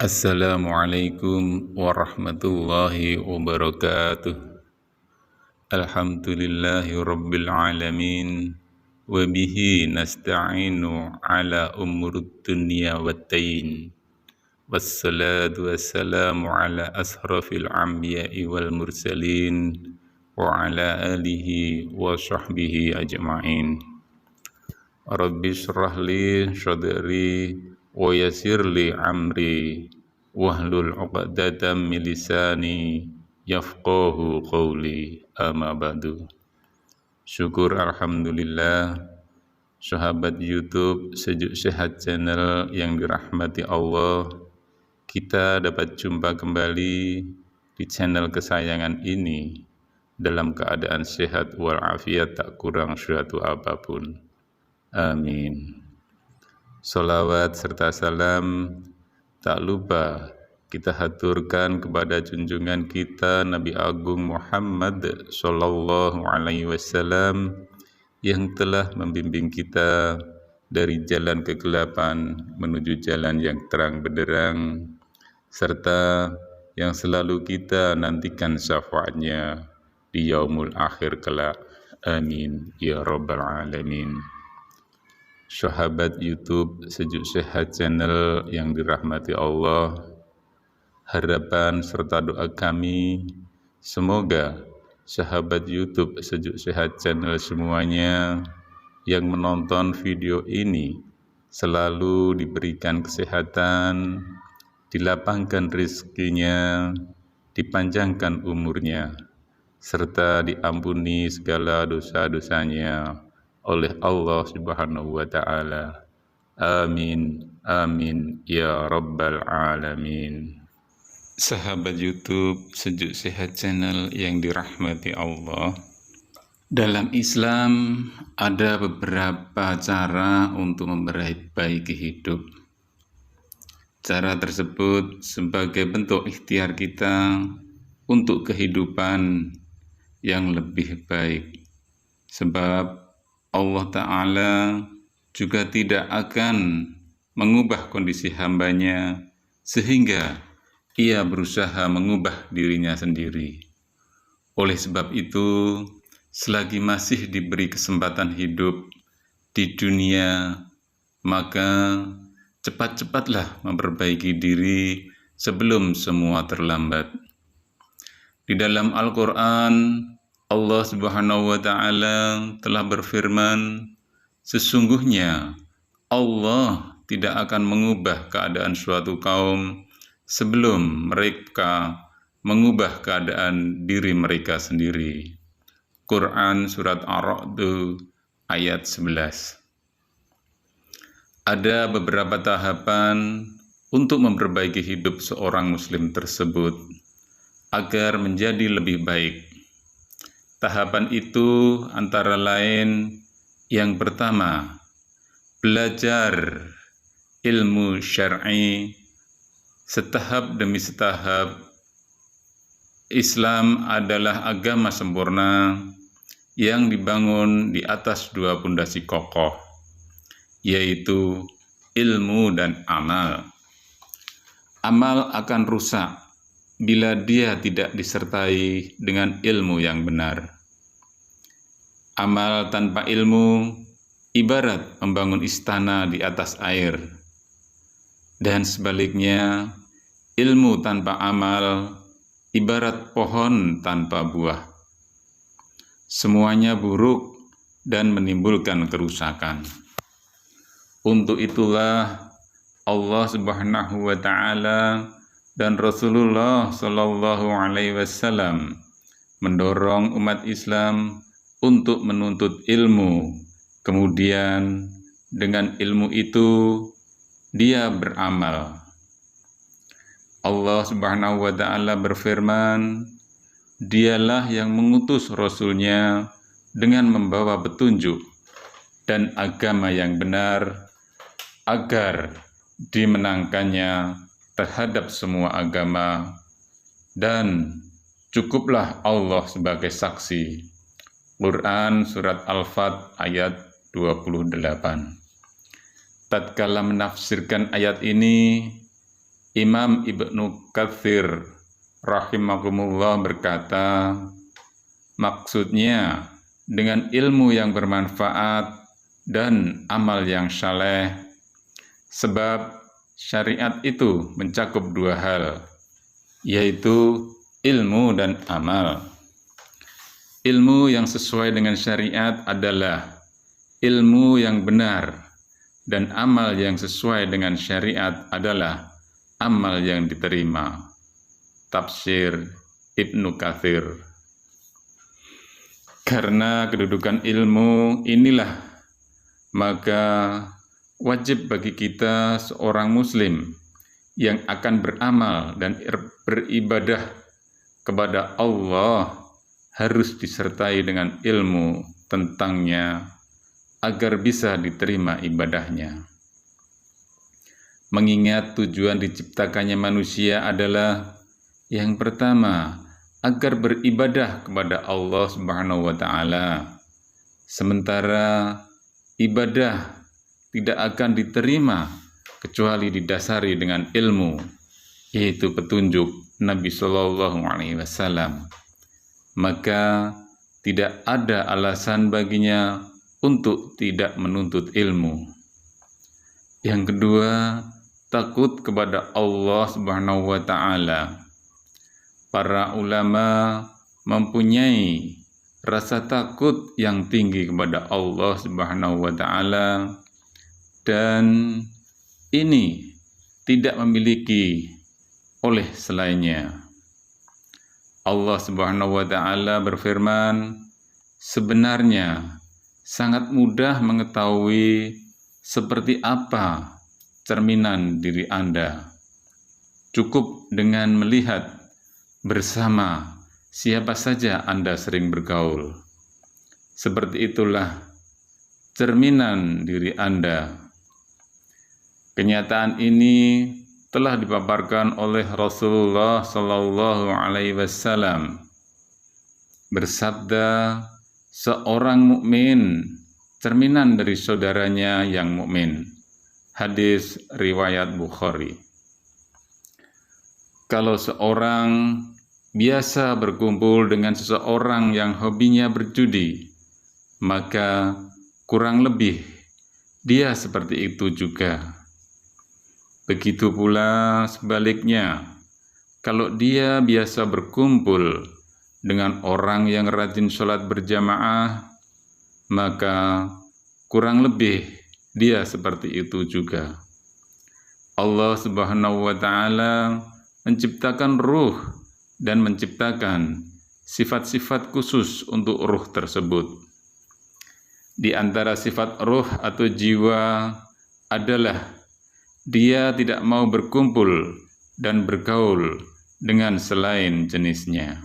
Assalamualaikum warahmatullahi wabarakatuh. Alhamdulillahi rabbil alamin. Wabihi nasta'inu ala umurud dunya waddin. Wassalatu wassalamu ala ashrafil anbiya'i wal mursalin. Wa ala alihi wa sahbihi ajma'in. Rabbi shrah li sadri wa yassir li amri wahlul 'uqdatam min lisani yafqahu qawli, amma ba'du. Syukur alhamdulillah, sahabat YouTube Sejuk Sehat Channel yang dirahmati Allah, kita dapat jumpa kembali di channel kesayangan ini dalam keadaan sehat walafiat, tak kurang suatu apapun. Amin. Sholawat serta salam tak lupa kita haturkan kepada junjungan kita Nabi Agung Muhammad Sallallahu Alaihi Wasallam yang telah membimbing kita dari jalan kegelapan menuju jalan yang terang benderang, serta yang selalu kita nantikan syafaatnya di yaumul akhir kelak. Amin ya rabbal alamin. Sahabat YouTube Sejuk Sehat Channel yang dirahmati Allah, harapan serta doa kami semoga sahabat YouTube Sejuk Sehat Channel semuanya yang menonton video ini selalu diberikan kesehatan, dilapangkan rezekinya, dipanjangkan umurnya, serta diampuni segala dosa-dosanya oleh Allah Subhanahu wa Ta'ala. Amin, amin ya rabbal alamin. Sahabat YouTube Sejuk Sehat Channel yang dirahmati Allah, dalam Islam ada beberapa cara untuk memperbaiki hidup. Cara tersebut sebagai bentuk ikhtiar kita untuk kehidupan yang lebih baik, sebab Allah Ta'ala juga tidak akan mengubah kondisi hambanya sehingga ia berusaha mengubah dirinya sendiri. Oleh sebab itu, selagi masih diberi kesempatan hidup di dunia, maka cepat-cepatlah memperbaiki diri sebelum semua terlambat. Di dalam Al-Quran, Allah Subhanahu wa Ta'ala telah berfirman, sesungguhnya Allah tidak akan mengubah keadaan suatu kaum sebelum mereka mengubah keadaan diri mereka sendiri. Quran Surat Ar-Ra'd ayat 11. Ada beberapa tahapan untuk memperbaiki hidup seorang muslim tersebut agar menjadi lebih baik. Tahapan itu antara lain, yang pertama, belajar ilmu syar'i setahap demi setahap. Islam adalah agama sempurna yang dibangun di atas dua pondasi kokoh, yaitu ilmu dan amal. Amal akan rusak bila dia tidak disertai dengan ilmu yang benar. Amal tanpa ilmu ibarat membangun istana di atas air, dan sebaliknya, ilmu tanpa amal ibarat pohon tanpa buah. Semuanya buruk dan menimbulkan kerusakan. Untuk itulah Allah Subhanahu wa Ta'ala dan Rasulullah Sallallahu Alaihi Wasallam mendorong umat Islam untuk menuntut ilmu, kemudian dengan ilmu itu dia beramal. Allah Subhanahu wa Ta'ala berfirman, dialah yang mengutus Rasul-Nya dengan membawa petunjuk dan agama yang benar agar dimenangkannya terhadap semua agama, dan cukuplah Allah sebagai saksi. Quran Surat Al-Fat ayat 28. Tatkala menafsirkan ayat ini, Imam Ibnu Katsir rahimahumullah berkata, maksudnya dengan ilmu yang bermanfaat dan amal yang saleh, sebab syariat itu mencakup dua hal, yaitu ilmu dan amal. Ilmu yang sesuai dengan syariat adalah ilmu yang benar, dan amal yang sesuai dengan syariat adalah amal yang diterima. Tafsir Ibnu Katsir. Karena kedudukan ilmu inilah, maka wajib bagi kita seorang muslim yang akan beramal dan beribadah kepada Allah harus disertai dengan ilmu tentangnya agar bisa diterima ibadahnya. Mengingat tujuan diciptakannya manusia adalah yang pertama, agar beribadah kepada Allah Subhanahu wa Ta'ala. Sementara ibadah tidak akan diterima kecuali didasari dengan ilmu, yaitu petunjuk Nabi Shallallahu Alaihi Wasallam. Maka tidak ada alasan baginya untuk tidak menuntut ilmu. Yang kedua, takut kepada Allah Subhanahu wa Ta'ala. Para ulama mempunyai rasa takut yang tinggi kepada Allah Subhanahu wa Ta'ala, dan ini tidak memiliki oleh selainnya. Allah Subhanahu wa Ta'ala berfirman, sebenarnya sangat mudah mengetahui seperti apa cerminan diri Anda. Cukup dengan melihat bersama siapa saja Anda sering bergaul. Seperti itulah cerminan diri Anda. Kenyataan ini telah dipaparkan oleh Rasulullah Sallallahu Alaihi Wasallam. Bersabda, seorang mukmin cerminan dari saudaranya yang mukmin. Hadis riwayat Bukhari. Kalau seorang biasa berkumpul dengan seseorang yang hobinya berjudi, maka kurang lebih dia seperti itu juga. Begitu pula sebaliknya, kalau dia biasa berkumpul dengan orang yang rajin sholat berjamaah, maka kurang lebih dia seperti itu juga. Allah Subhanahu wa Ta'ala menciptakan ruh dan menciptakan sifat-sifat khusus untuk ruh tersebut. Di antara sifat ruh atau jiwa adalah dia tidak mau berkumpul dan bergaul dengan selain jenisnya.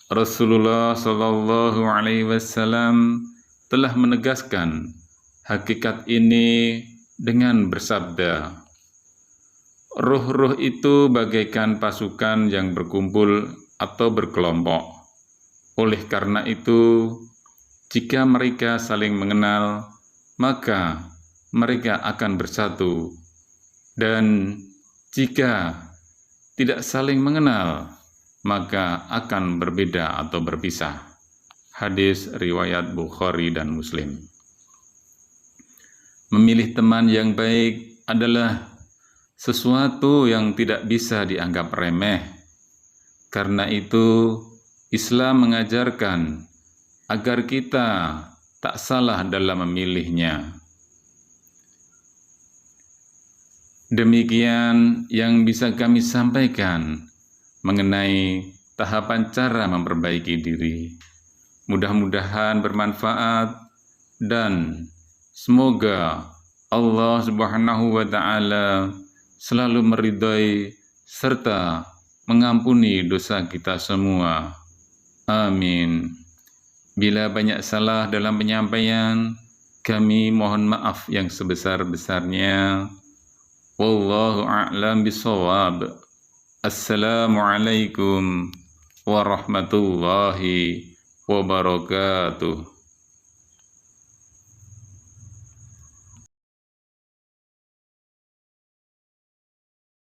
Rasulullah Shallallahu Alaihi Wasallam telah menegaskan hakikat ini dengan bersabda, ruh-ruh itu bagaikan pasukan yang berkumpul atau berkelompok. Oleh karena itu, jika mereka saling mengenal, maka mereka akan bersatu, dan jika tidak saling mengenal, maka akan berbeda atau berpisah. Hadis riwayat Bukhari dan Muslim. Memilih teman yang baik adalah sesuatu yang tidak bisa dianggap remeh. Karena itu, Islam mengajarkan agar kita tak salah dalam memilihnya. Demikian yang bisa kami sampaikan mengenai tahapan cara memperbaiki diri. Mudah-mudahan bermanfaat dan semoga Allah Subhanahu wa Ta'ala selalu meridhai serta mengampuni dosa kita semua. Amin. Bila banyak salah dalam penyampaian, kami mohon maaf yang sebesar-besarnya. Wallahu a'lam bishawab. Assalamualaikum warahmatullahi wabarakatuh.